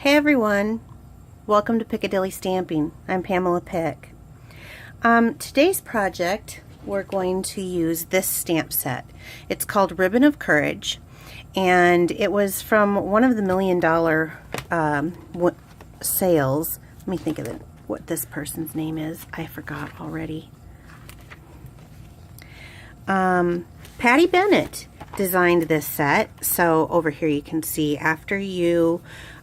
Hey everyone, welcome to Piccadilly Stamping. I'm Pamela Pick. Today's project we're going to use this stamp set. It's called Ribbon of Courage, and it was from one of the $1 million sales. Let me think of it, what this person's name is. I forgot already. Patty Bennett designed this set. So over here you can see after you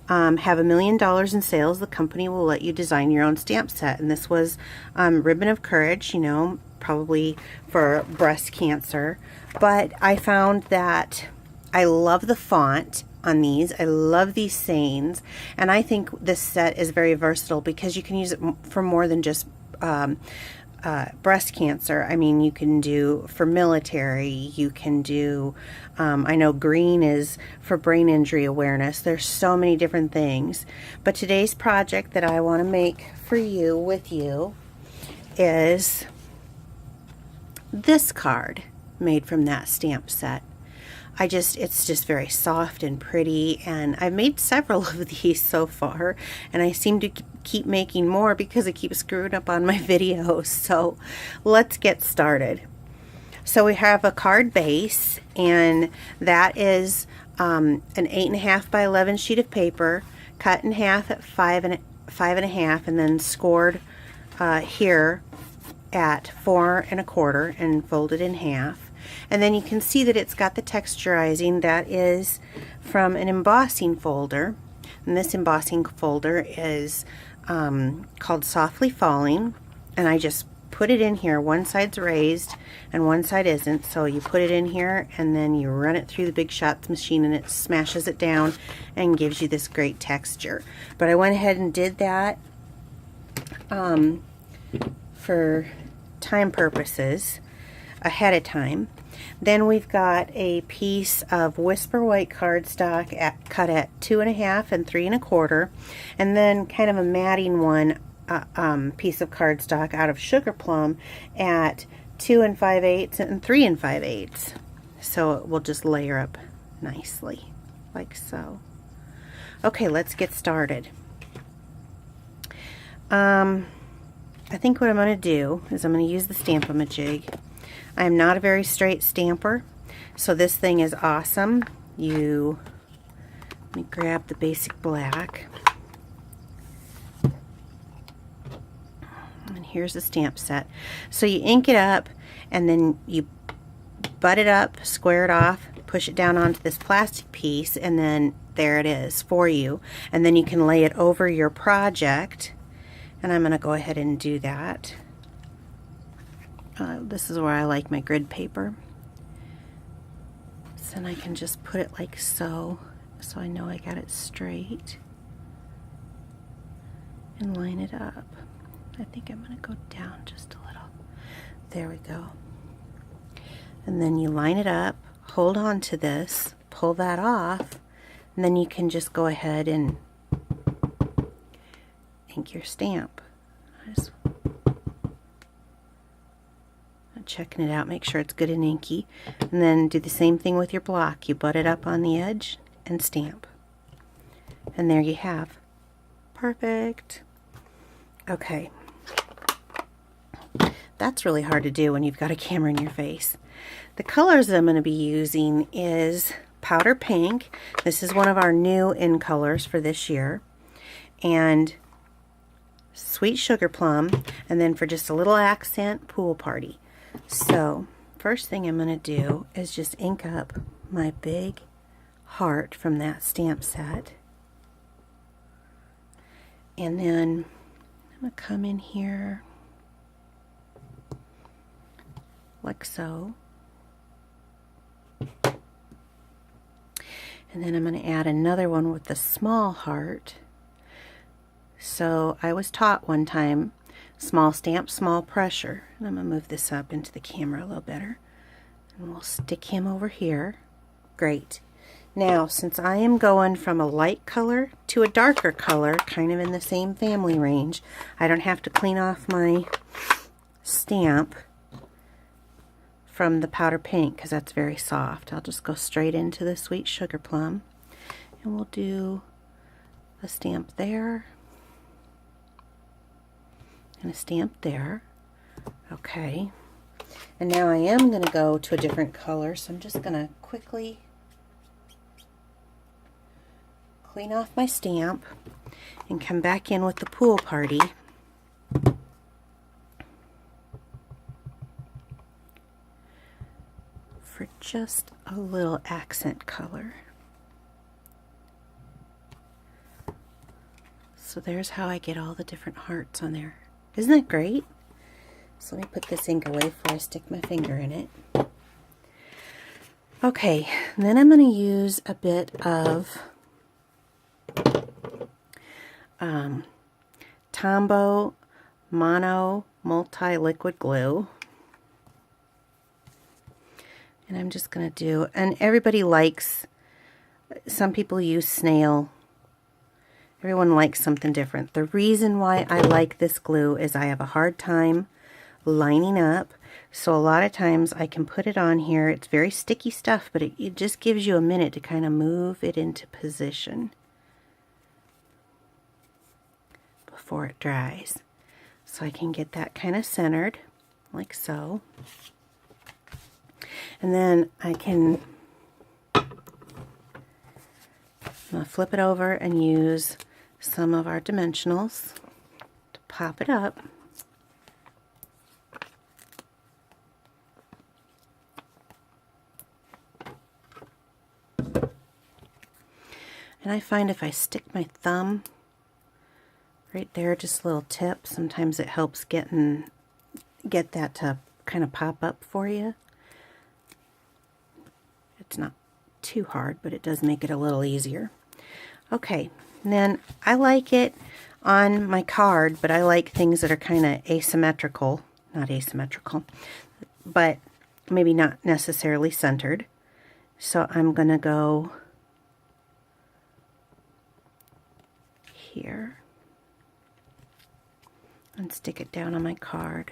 have $1 million in sales, the company will let you design your own stamp set. And this was Ribbon of Courage, you know, probably for breast cancer. But I found that I love the font on these. I love these sayings. And I think this set is very versatile because you can use it for more than just breast cancer. I mean, you can do for military, you can do, I know green is for brain injury awareness. There's so many different things. But today's project that I want to make for you, with you, is this card made from that stamp set. It's just very soft and pretty, and I've made several of these so far, and I seem to keep making more because I keep screwing up on my videos. So let's get started. So we have a card base, and that is an 8.5 by 11 sheet of paper, cut in half at 5.5, and then scored here at 4 1/4 and folded in half. And then you can see that it's got the texturizing that is from an embossing folder. And this embossing folder is called Softly Falling. And I just put it in here. One side's raised and one side isn't. So you put it in here and then you run it through the Big Shots machine and it smashes it down and gives you this great texture. But I went ahead and did that for time purposes ahead of time. Then we've got a piece of Whisper White cardstock cut at 2.5 and 3 1/4, and then kind of a matting one piece of cardstock out of Sugar Plum at 2 5/8 and 3 5/8. So it will just layer up nicely, like so. Okay, let's get started. I think what I'm going to do is I'm going to use the Stamp-A-Majig. I'm not a very straight stamper, so this thing is awesome. Let me grab the basic black. And here's the stamp set. So you ink it up, and then you butt it up, square it off, push it down onto this plastic piece, and then there it is for you. And then you can lay it over your project, and I'm going to go ahead and do that. This is where I like my grid paper. So then I can just put it like so, so I know I got it straight. And line it up. I think I'm going to go down just a little. There we go. And then you line it up, hold on to this, pull that off, and then you can just go ahead and ink your stamp. Checking it out, make sure it's good and inky, and then do the same thing with your block. You butt it up on the edge and stamp, and there you have. Perfect. Okay, that's really hard to do when you've got a camera in your face. The colors that I'm going to be using is Powder Pink. This is one of our new in colors for this year, and Sweet Sugar Plum, and then for just a little accent, Pool Party. So first thing I'm going to do is just ink up my big heart from that stamp set, and then I'm going to come in here like so, and then I'm going to add another one with the small heart. So I was taught one time, small stamp, small pressure. And I'm going to move this up into the camera a little better. And we'll stick him over here. Great. Now, since I am going from a light color to a darker color, kind of in the same family range, I don't have to clean off my stamp from the Powder Pink because that's very soft. I'll just go straight into the Sweet Sugar Plum. And we'll do a stamp there, and a stamp there. Okay, and now I am going to go to a different color, so I'm just going to quickly clean off my stamp and come back in with the pool party. For just a little accent color. So there's how I get all the different hearts on there. Isn't that great? So let me put this ink away before I stick my finger in it. Okay, and then I'm going to use a bit of Tombow Mono Multi-Liquid Glue. And I'm just going to do, and everybody likes, some people use snail. Everyone likes something different. The reason why I like this glue is I have a hard time lining up. So a lot of times I can put it on here. It's very sticky stuff, but it just gives you a minute to kind of move it into position before it dries. So I can get that kind of centered, like so. And then I can flip it over and use some of our dimensionals to pop it up. And I find if I stick my thumb right there, just a little tip, sometimes it helps get that to kind of pop up for you. It's not too hard, but it does make it a little easier. Okay, and then I like it on my card, but I like things that are kind of asymmetrical, not asymmetrical, but maybe not necessarily centered. So I'm going to go here and stick it down on my card.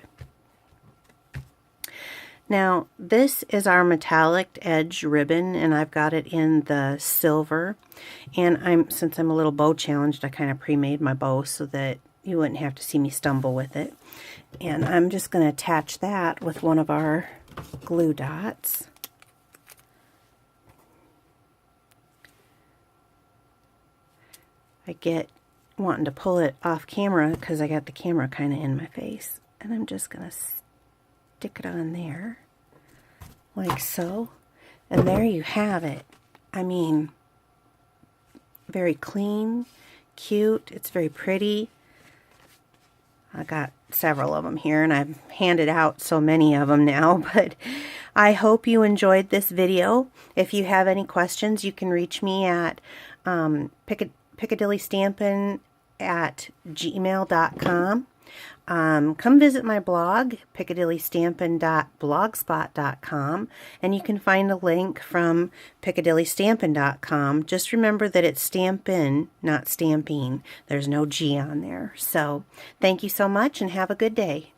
Now this is our metallic edge ribbon, and I've got it in the silver, and since I'm a little bow challenged, I kind of pre-made my bow so that you wouldn't have to see me stumble with it. And I'm just going to attach that with one of our glue dots. I get wanting to pull it off camera because I got the camera kind of in my face, and I'm just going to stick it on there like so, and there you have it. I mean, very clean, cute, it's very pretty. I got several of them here, and I've handed out so many of them now, but I hope you enjoyed this video. If you have any questions, you can reach me at Piccadilly Stampin at gmail.com. Come visit my blog, piccadillystampin.blogspot.com, and you can find a link from piccadillystampin.com. Just remember that it's Stampin, not Stamping. There's no G on there. So, thank you so much, and have a good day.